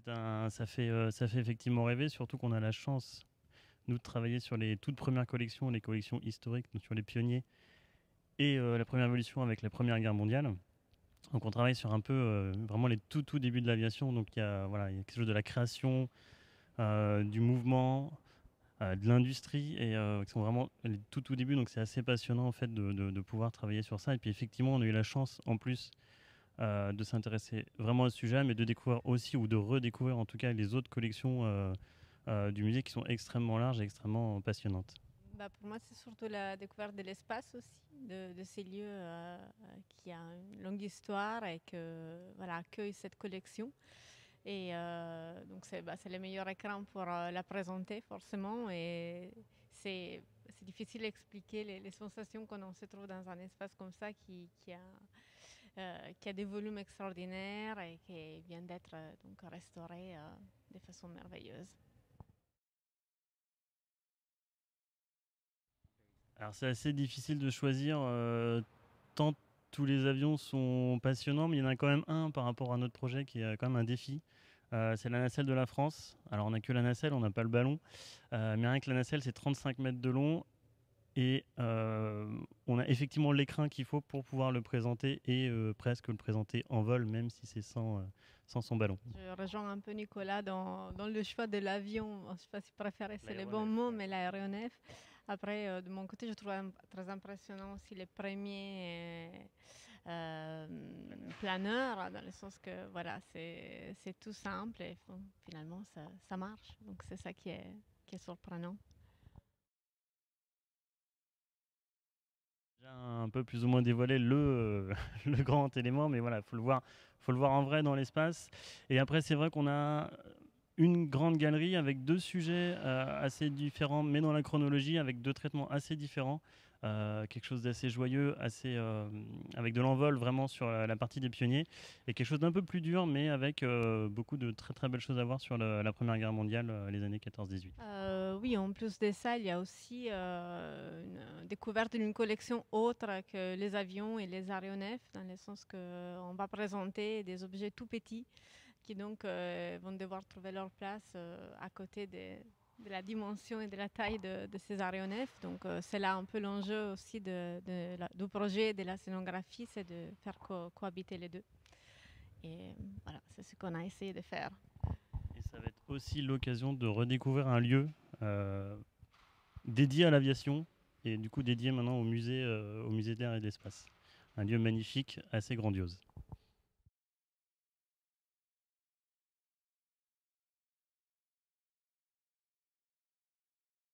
Ça fait effectivement rêver, surtout qu'on a la chance, nous, de travailler sur les toutes premières collections, les collections historiques, donc sur les pionniers, et la première évolution avec la Première Guerre mondiale. Donc on travaille sur un peu vraiment les tout débuts de l'aviation. Donc voilà, il y a quelque chose de la création, du mouvement, de l'industrie, et qui sont vraiment les tout débuts. Donc c'est assez passionnant en fait de pouvoir travailler sur ça. Et puis effectivement, on a eu la chance en plus de s'intéresser vraiment au sujet, mais de découvrir aussi, ou de redécouvrir en tout cas, les autres collections du musée qui sont extrêmement larges et extrêmement passionnantes. Bah, pour moi, c'est surtout la découverte de l'espace aussi, de ces lieux qui a une longue histoire et que voilà accueillent cette collection. Et donc c'est le meilleur écran pour la présenter forcément. Et c'est difficile d'expliquer les sensations quand on se trouve dans un espace comme ça qui a des volumes extraordinaires et qui vient d'être donc restauré de façon merveilleuse. Alors c'est assez difficile de choisir, tant tous les avions sont passionnants, mais il y en a quand même un par rapport à notre projet qui est quand même un défi. C'est la nacelle de la France. Alors on n'a que la nacelle, on n'a pas le ballon. Mais rien que la nacelle, c'est 35 mètres de long. Et on a effectivement l'écrin qu'il faut pour pouvoir le présenter, et presque le présenter en vol, même si c'est sans son ballon. Je rejoins un peu Nicolas dans le choix de l'avion. Je ne sais pas si préféré c'est le bon L'aéronef, mot, ouais. mais l'aéronef. Après, de mon côté, je trouve très impressionnant aussi les premiers planeurs, dans le sens que voilà, c'est tout simple et bon, finalement ça marche. Donc c'est ça qui est surprenant. Déjà un peu plus ou moins dévoilé le grand élément, mais voilà, faut le voir en vrai dans l'espace. Et après, c'est vrai qu'on a une grande galerie avec deux sujets assez différents, mais dans la chronologie, avec deux traitements assez différents. Quelque chose d'assez joyeux, avec de l'envol vraiment sur la partie des pionniers, et quelque chose d'un peu plus dur, mais avec beaucoup de très belles choses à voir sur la Première Guerre mondiale, les années 14-18. Oui, en plus de ça, il y a aussi une découverte d'une collection autre que les avions et les aéronefs, dans le sens qu'on va présenter des objets tout petits qui donc vont devoir trouver leur place à côté de la dimension et de la taille de ces aéronefs. Donc c'est là un peu l'enjeu aussi du projet de la scénographie, c'est de faire cohabiter les deux. Et voilà, c'est ce qu'on a essayé de faire. Et ça va être aussi l'occasion de redécouvrir un lieu euh, dédié à l'aviation, et du coup dédié maintenant au musée d'air et de l'espace. Un lieu magnifique, assez grandiose.